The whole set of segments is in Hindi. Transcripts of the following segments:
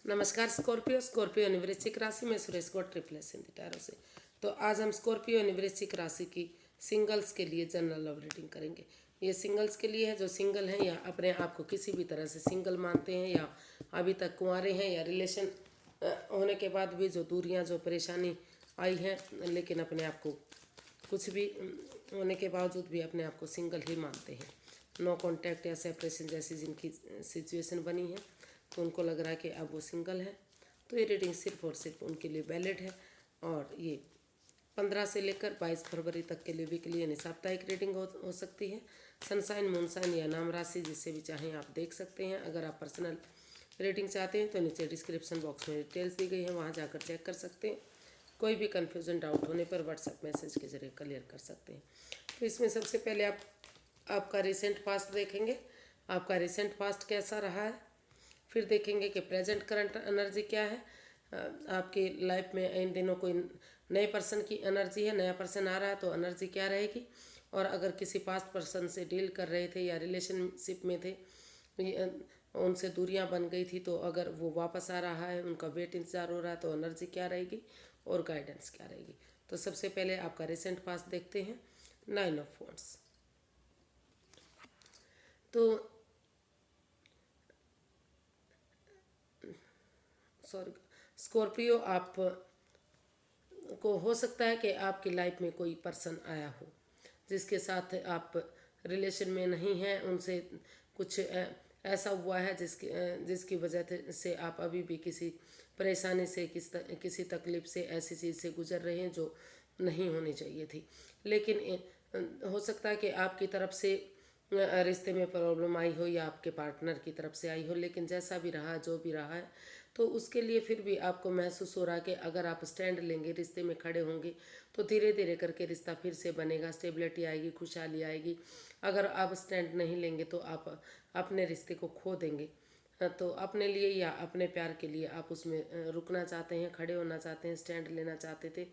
नमस्कार स्कॉर्पियो स्कॉर्पियो यानी वृश्चिक राशि में सुरेश को ट्रिपल एस हिंदी टैरो से। तो आज हम स्कॉर्पियो यानी वृश्चिक राशि की सिंगल्स के लिए जनरल लव रीडिंग करेंगे। ये सिंगल्स के लिए है जो सिंगल हैं या अपने आप को किसी भी तरह से सिंगल मानते हैं या अभी तक कुंवारे हैं या रिलेशन होने के बाद भी जो दूरियां जो परेशानी आई है लेकिन अपने आप को कुछ भी होने के बावजूद भी अपने आप को सिंगल ही मानते हैं। नो कांटेक्ट या सेपरेशन जैसी जिनकी सिचुएशन बनी है तो उनको लग रहा है कि अब वो सिंगल है। तो ये रीडिंग सिर्फ और सिर्फ उनके लिए वैलिड है और ये 15 से लेकर 22 फरवरी तक के लिए वीकली यानी साप्ताहिक रीडिंग हो सकती है। सनसाइन मूनसाइन या नाम राशि जिससे भी चाहें आप देख सकते हैं। अगर आप पर्सनल रीडिंग चाहते हैं तो नीचे डिस्क्रिप्शन बॉक्स में डिटेल्स दी गई हैं, वहाँ जाकर चेक कर सकते हैं। कोई भी कन्फ्यूजन डाउट होने पर व्हाट्सएप मैसेज के जरिए क्लियर कर सकते हैं। तो इसमें सबसे पहले आपका रिसेंट पास्ट देखेंगे, आपका रिसेंट पास्ट कैसा रहा है। फिर देखेंगे कि प्रेजेंट करंट एनर्जी क्या है। आपकी लाइफ में इन दिनों कोई नए पर्सन की एनर्जी है, नया पर्सन आ रहा है तो एनर्जी क्या रहेगी। और अगर किसी पास्ट पर्सन से डील कर रहे थे या रिलेशनशिप में थे, उनसे दूरियां बन गई थी, तो अगर वो वापस आ रहा है, उनका वेट इंतजार हो रहा है, तो एनर्जी क्या रहेगी और गाइडेंस क्या रहेगी। तो सबसे पहले आपका रिसेंट पास्ट देखते हैं। 9 ऑफ वॉन्ड्स। तो सॉरी स्कॉर्पियो, आप को हो सकता है कि आपकी लाइफ में कोई पर्सन आया हो जिसके साथ आप रिलेशन में नहीं हैं, उनसे कुछ ऐसा हुआ है जिसकी वजह से आप अभी भी किसी परेशानी से किसी तकलीफ से ऐसी चीज़ से गुजर रहे हैं जो नहीं होनी चाहिए थी। लेकिन हो सकता है कि आपकी तरफ से रिश्ते में प्रॉब्लम आई हो या आपके पार्टनर की तरफ से आई हो, लेकिन जैसा भी रहा जो भी रहा है तो उसके लिए फिर भी आपको महसूस हो रहा है कि अगर आप स्टैंड लेंगे, रिश्ते में खड़े होंगे तो धीरे धीरे करके रिश्ता फिर से बनेगा, स्टेबिलिटी आएगी, खुशहाली आएगी। अगर आप स्टैंड नहीं लेंगे तो आप अपने रिश्ते को खो देंगे। तो अपने लिए या अपने प्यार के लिए आप उसमें रुकना चाहते हैं, खड़े होना चाहते हैं, स्टैंड लेना चाहते थे।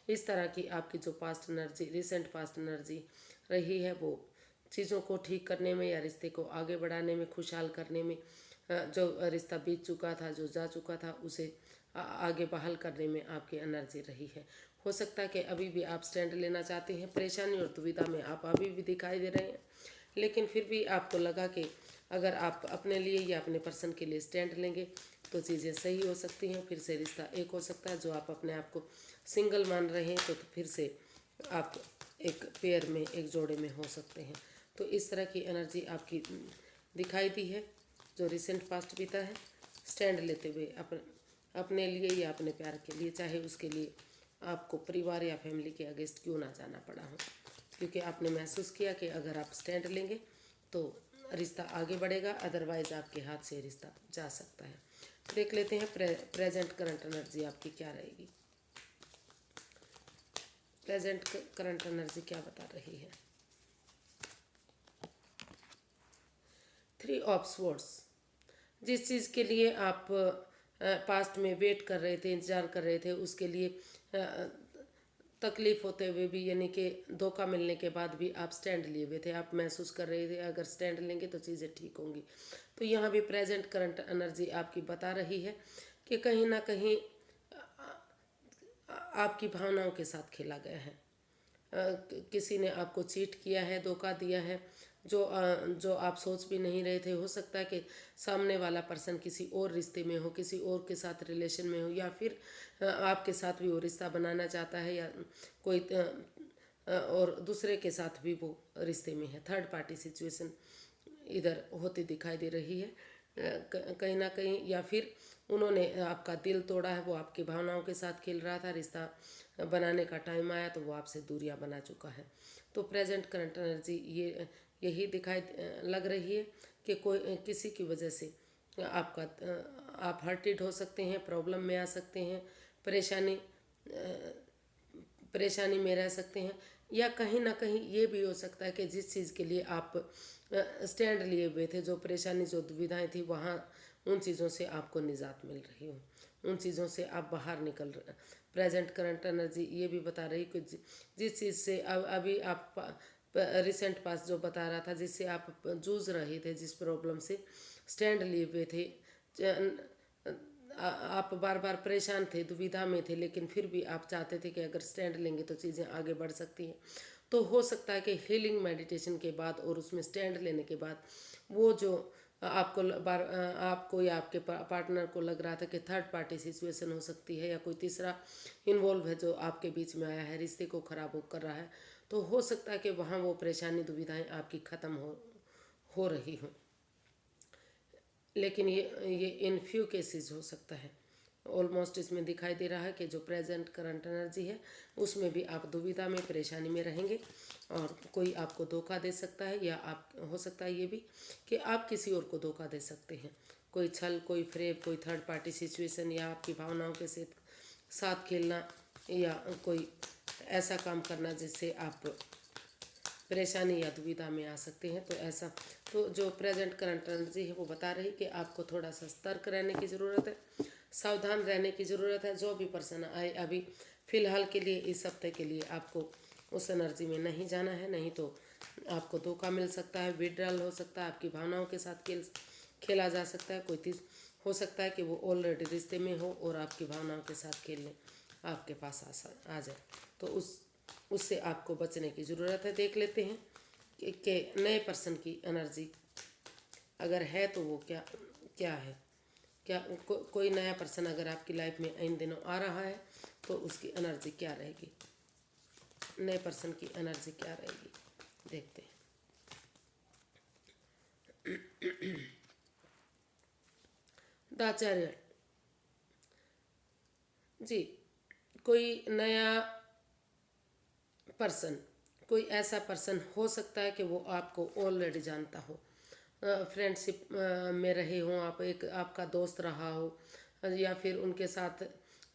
इस तरह की आपकी जो past energy, recent past energy रही है, वो चीज़ों को ठीक करने में या रिश्ते को आगे बढ़ाने में, खुशहाल करने में, जो रिश्ता बीत चुका था, जो जा चुका था, उसे आगे बहाल करने में आपकी एनर्जी रही है। हो सकता है कि अभी भी आप स्टैंड लेना चाहते हैं, परेशानी और दुविधा में आप अभी भी दिखाई दे रहे हैं, लेकिन फिर भी आपको लगा कि अगर आप अपने लिए या अपने पर्सन के लिए स्टैंड लेंगे तो चीज़ें सही हो सकती हैं। फिर से रिश्ता एक हो सकता है। जो आप अपने आप को सिंगल मान रहे हैं तो फिर से आप एक पेयर में, एक जोड़े में हो सकते हैं। तो इस तरह की एनर्जी आपकी दिखाई दी है। जो रिसेंट पास्ट बीता है स्टैंड लेते हुए अपने लिए या अपने प्यार के लिए, चाहे उसके लिए आपको परिवार या फैमिली के अगेंस्ट क्यों ना जाना पड़ा हो, क्योंकि आपने महसूस किया कि अगर आप स्टैंड लेंगे तो रिश्ता आगे बढ़ेगा, अदरवाइज आपके हाथ से रिश्ता जा सकता है। देख लेते हैं प्रेजेंट करंट एनर्जी आपकी क्या रहेगी। प्रेजेंट करंट एनर्जी क्या बता रही है। 3 ऑफ स्वॉर्ड्स। जिस चीज़ के लिए आप पास्ट में वेट कर रहे थे, इंतज़ार कर रहे थे, उसके लिए तकलीफ़ होते हुए भी, यानी कि धोखा मिलने के बाद भी आप स्टैंड लिए हुए थे। आप महसूस कर रहे थे अगर स्टैंड लेंगे तो चीज़ें ठीक होंगी। तो यहाँ भी प्रेजेंट करंट एनर्जी आपकी बता रही है कि कहीं ना कहीं आपकी भावनाओं के साथ खेला गया है। किसी ने आपको चीट किया है, धोखा दिया है, जो आप सोच भी नहीं रहे थे। हो सकता है कि सामने वाला पर्सन किसी और रिश्ते में हो, किसी और के साथ रिलेशन में हो, या फिर आपके साथ भी वो रिश्ता बनाना चाहता है, या कोई और दूसरे के साथ भी वो रिश्ते में है। थर्ड पार्टी सिचुएशन इधर होती दिखाई दे रही है कहीं ना कहीं, या फिर उन्होंने आपका दिल तोड़ा है, वो आपकी भावनाओं के साथ खेल रहा था। रिश्ता बनाने का टाइम आया तो वो आपसे दूरियां बना चुका है। तो प्रेजेंट करंट एनर्जी यही दिखाई लग रही है कि कोई किसी की वजह से आप हर्टेड हो सकते हैं, प्रॉब्लम में आ सकते हैं, परेशानी परेशानी में रह सकते हैं, या कहीं ना कहीं ये भी हो सकता है कि जिस चीज़ के लिए आप स्टैंड लिए हुए थे, जो परेशानी जो दुविधाएं थी, वहाँ उन चीज़ों से आपको निजात मिल रही हो, उन चीज़ों से आप बाहर निकल रहे। प्रेजेंट करंट एनर्जी ये भी बता रही कि जिस चीज़ से अभी आप रिसेंट पास जो बता रहा था, जिससे आप जूझ रहे थे, जिस प्रॉब्लम से स्टैंड लिए हुए थे, आप बार बार परेशान थे, दुविधा में थे, लेकिन फिर भी आप चाहते थे कि अगर स्टैंड लेंगे तो चीज़ें आगे बढ़ सकती हैं। तो हो सकता है कि हीलिंग मेडिटेशन के बाद और उसमें स्टैंड लेने के बाद वो जो आपको या आपके पार्टनर को लग रहा था कि थर्ड पार्टी सिचुएशन हो सकती है या कोई तीसरा इन्वॉल्व है जो आपके बीच में आया है, रिश्ते को खराब कर रहा है, तो हो सकता है कि वहाँ वो परेशानी दुविधाएं आपकी ख़त्म हो रही हों। लेकिन ये इन फ्यू केसेस हो सकता है। ऑलमोस्ट इसमें दिखाई दे रहा है कि जो प्रेजेंट करंट एनर्जी है उसमें भी आप दुविधा में, परेशानी में रहेंगे और कोई आपको धोखा दे सकता है, या आप हो सकता है ये भी कि आप किसी और को धोखा दे सकते हैं। कोई छल, कोई फ्रेब, कोई थर्ड पार्टी सिचुएशन, या आपकी भावनाओं के साथ खेलना, या कोई ऐसा काम करना जिससे आप परेशानी या दुविधा में आ सकते हैं। तो ऐसा, तो जो प्रेजेंट करंट एनर्जी है वो बता रही कि आपको थोड़ा सा सतर्क रहने की ज़रूरत है, सावधान रहने की ज़रूरत है। जो भी पर्सन आए अभी फ़िलहाल के लिए, इस हफ्ते के लिए आपको उस एनर्जी में नहीं जाना है, नहीं तो आपको धोखा मिल सकता है, विड्रॉल हो सकता है, आपकी भावनाओं के साथ खेला जा सकता है। कोई चीज़ हो सकता है कि वो ऑलरेडी रिश्ते में हो और आपकी भावनाओं के साथ खेलने आपके पास आ जाए, तो उससे आपको बचने की ज़रूरत है। देख लेते हैं कि नए पर्सन की एनर्जी अगर है तो वो क्या है। क्या कोई नया पर्सन अगर आपकी लाइफ में इन दिनों आ रहा है तो उसकी एनर्जी क्या रहेगी, नए पर्सन की एनर्जी क्या रहेगी, देखते हैं। द चैरियट जी, कोई नया पर्सन, कोई ऐसा पर्सन हो सकता है कि वो आपको ऑलरेडी जानता हो, फ्रेंडशिप में रहे हों आप, एक आपका दोस्त रहा हो, या फिर उनके साथ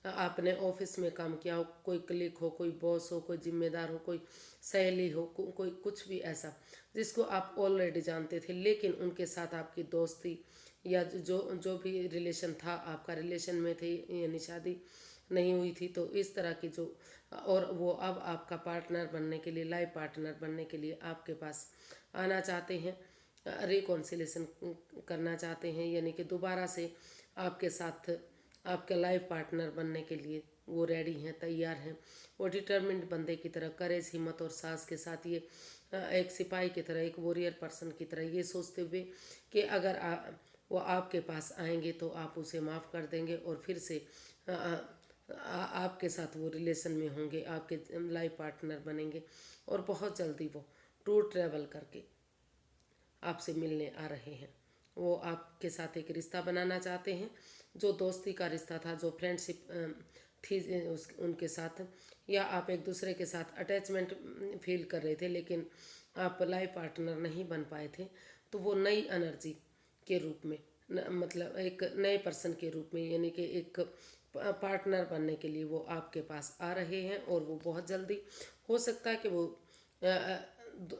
आपने ऑफिस में काम किया हो, कोई क्लिक हो, कोई बॉस हो, कोई जिम्मेदार हो, कोई सहेली हो, कोई कुछ भी ऐसा जिसको आप ऑलरेडी जानते थे, लेकिन उनके साथ आपकी दोस्ती या जो जो भी रिलेशन था, आपका रिलेशन में थे यानी शादी नहीं हुई थी, तो इस तरह की जो, और वो अब आपका पार्टनर बनने के लिए, लाइफ पार्टनर बनने के लिए आपके पास आना चाहते हैं, रिकॉन्सिलेशन करना चाहते हैं, यानी कि दोबारा से आपके साथ आपके लाइफ पार्टनर बनने के लिए वो रेडी हैं, तैयार हैं। वो डिटर्मिन्ड बंदे की तरह, करेज, हिम्मत और साहस के साथ, ये एक सिपाही की तरह, एक वॉरियर पर्सन की तरह, ये सोचते हुए कि अगर वो आपके पास आएंगे तो आप उसे माफ़ कर देंगे और फिर से आपके साथ वो रिलेशन में होंगे, आपके लाइफ पार्टनर बनेंगे, और बहुत जल्दी वो टूर ट्रैवल करके आपसे मिलने आ रहे हैं। वो आपके साथ एक रिश्ता बनाना चाहते हैं, जो दोस्ती का रिश्ता था, जो फ्रेंडशिप थी उनके साथ, या आप एक दूसरे के साथ अटैचमेंट फील कर रहे थे लेकिन आप लाइफ पार्टनर नहीं बन पाए थे, तो वो नई एनर्जी के रूप में, मतलब एक नए पर्सन के रूप में, यानी कि एक पार्टनर बनने के लिए वो आपके पास आ रहे हैं। और वो बहुत जल्दी, हो सकता है कि वो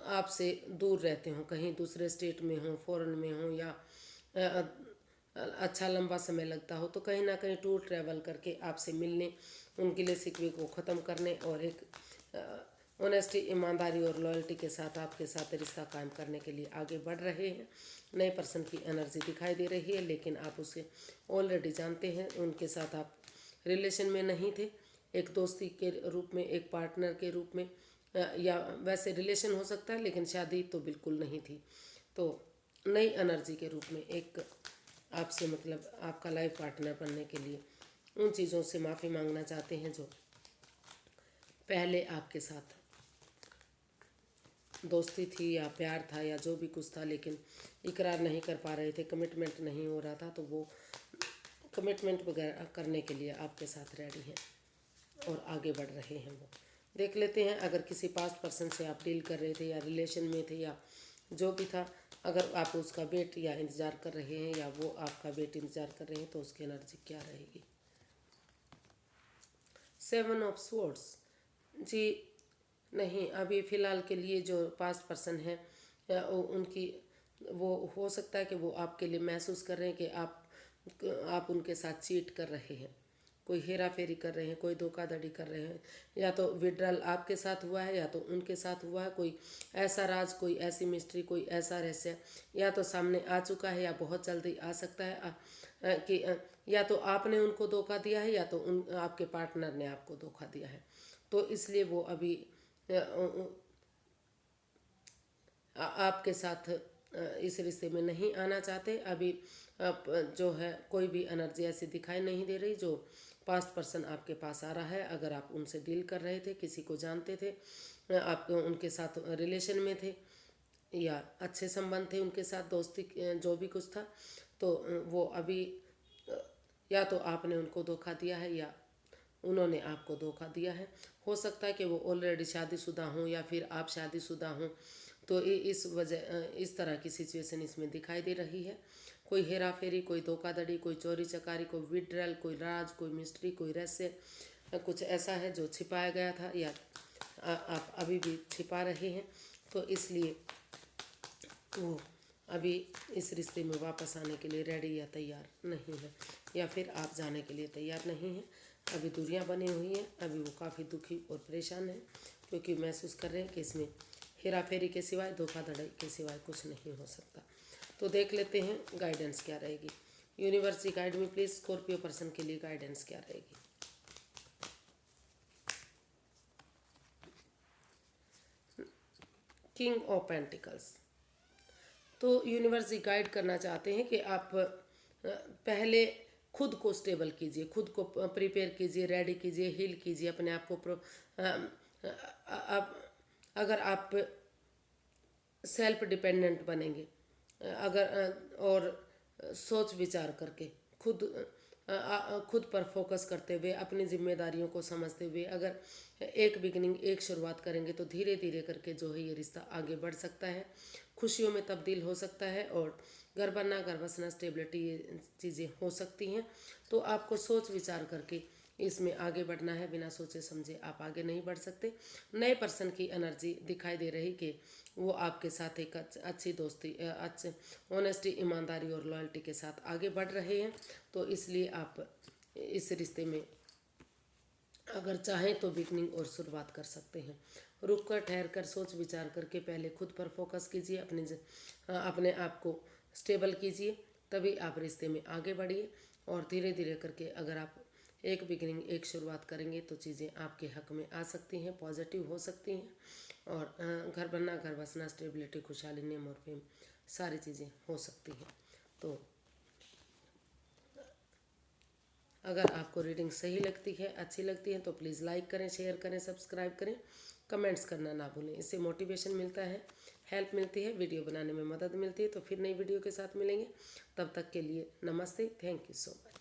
आपसे दूर रहते हों, कहीं दूसरे स्टेट में हों, फॉरेन में हों, या अच्छा लंबा समय लगता हो, तो कहीं ना कहीं टूर ट्रैवल करके आपसे मिलने, उनके लिए सिकवे को ख़त्म करने और एक ऑनेस्टी, ईमानदारी और लॉयल्टी के साथ आपके साथ रिश्ता कायम करने के लिए आगे बढ़ रहे हैं। नए पर्सन की एनर्जी दिखाई दे रही है, लेकिन आप उसे ऑलरेडी जानते हैं, उनके साथ आप रिलेशन में नहीं थे, एक दोस्ती के रूप में, एक पार्टनर के रूप में, या वैसे रिलेशन हो सकता है लेकिन शादी तो बिल्कुल नहीं थी। तो नई एनर्जी के रूप में एक आपसे, मतलब आपका लाइफ पार्टनर बनने के लिए उन चीज़ों से माफ़ी मांगना चाहते हैं जो पहले आपके साथ दोस्ती थी या प्यार था या जो भी कुछ था, लेकिन इकरार नहीं कर पा रहे थे, कमिटमेंट नहीं हो रहा था, तो वो कमिटमेंट वगैरह करने के लिए आपके साथ रेडी हैं और आगे बढ़ रहे हैं। वो देख लेते हैं, अगर किसी पास्ट पर्सन से आप डील कर रहे थे या रिलेशन में थे या जो भी था, अगर आप उसका वेट या इंतज़ार कर रहे हैं या वो आपका वेट इंतज़ार कर रहे हैं, तो उसकी एनर्जी क्या रहेगी। 7 ऑफ स्वॉर्ड्स जी, नहीं, अभी फ़िलहाल के लिए जो पास्ट पर्सन है उनकी, वो हो सकता है कि वो आपके लिए महसूस कर रहे हैं कि आप उनके साथ चीट कर रहे हैं, कोई हेरा फेरी कर रहे हैं, कोई धोखाधड़ी कर रहे हैं, या तो विड्रॉल आपके साथ हुआ है या तो उनके साथ हुआ है। कोई ऐसा राज, कोई ऐसी मिस्ट्री, कोई ऐसा रहस्य या तो सामने आ चुका है या बहुत जल्दी आ सकता है। या तो आपने उनको धोखा दिया है या तो आपके पार्टनर ने आपको धोखा दिया है। तो इसलिए वो अभी आपके साथ इस रिश्ते में नहीं आना चाहते। अभी जो है कोई भी एनर्जी ऐसी दिखाई नहीं दे रही जो पास्ट पर्सन आपके पास आ रहा है। अगर आप उनसे डील कर रहे थे, किसी को जानते थे, आप उनके साथ रिलेशन में थे या अच्छे संबंध थे उनके साथ, दोस्ती जो भी कुछ था, तो वो अभी या तो आपने उनको धोखा दिया है या उन्होंने आपको धोखा दिया है। हो सकता है कि वो ऑलरेडी शादीशुदा हों या फिर आप शादीशुदा हों। तो इस वजह इस तरह की सिचुएशन इसमें दिखाई दे रही है। कोई हेरा फेरी, कोई धोखाधड़ी, कोई चोरी चकारी, कोई विड्रल, कोई राज, कोई मिस्ट्री, कोई रहस्य, कुछ ऐसा है जो छिपाया गया था या आप अभी भी छिपा रहे हैं। तो इसलिए वो अभी इस रिश्ते में वापस आने के लिए रेडी या तैयार नहीं है, या फिर आप जाने के लिए तैयार नहीं हैं। अभी दूरियां बनी हुई हैं। अभी वो काफ़ी दुखी और परेशान हैं क्योंकि महसूस कर रहे हैं कि इसमें हेरा फेरी के सिवाय, धोखाधड़ी के सिवाय कुछ नहीं हो सकता। तो देख लेते हैं गाइडेंस क्या रहेगी। यूनिवर्स जी गाइड में प्लीज़ स्कॉर्पियो पर्सन के लिए गाइडेंस क्या रहेगी। King of pentacles. तो यूनिवर्स जी गाइड करना चाहते हैं कि आप पहले खुद को स्टेबल कीजिए, खुद को प्रिपेयर कीजिए, रेडी कीजिए, हील कीजिए अपने आप को। अगर आप सेल्फ डिपेंडेंट बनेंगे, अगर और सोच विचार करके खुद पर फोकस करते हुए, अपनी जिम्मेदारियों को समझते हुए अगर एक बिगनिंग, एक शुरुआत करेंगे तो धीरे धीरे करके जो है ये रिश्ता आगे बढ़ सकता है, खुशियों में तब्दील हो सकता है और घर बनना, घर बसना, स्टेबिलिटी, ये चीज़ें हो सकती हैं। तो आपको सोच विचार करके इसमें आगे बढ़ना है। बिना सोचे समझे आप आगे नहीं बढ़ सकते। नए पर्सन की एनर्जी दिखाई दे रही कि वो आपके साथ एक अच्छी दोस्ती, अच्छे ऑनेस्टी, ईमानदारी और लॉयल्टी के साथ आगे बढ़ रहे हैं। तो इसलिए आप इस रिश्ते में अगर चाहें तो बिगनिंग और शुरुआत कर सकते हैं। रुक कर, ठहर कर, सोच विचार करके पहले खुद पर फोकस कीजिए, अपने आप को स्टेबल कीजिए, तभी आप रिश्ते में आगे बढ़िए। और धीरे धीरे करके अगर आप एक बिगनिंग, एक शुरुआत करेंगे तो चीज़ें आपके हक में आ सकती हैं, पॉजिटिव हो सकती हैं और घर बनना, घर बसना, स्टेबिलिटी, खुशहाली, नेम और फेम, सारी चीज़ें हो सकती हैं। तो अगर आपको रीडिंग सही लगती है, अच्छी लगती है तो प्लीज़ लाइक करें, शेयर करें, सब्सक्राइब करें, कमेंट्स करना ना भूलें। इससे मोटिवेशन मिलता है, हेल्प मिलती है, वीडियो बनाने में मदद मिलती है। तो फिर नई वीडियो के साथ मिलेंगे, तब तक के लिए नमस्ते, थैंक यू सो मच।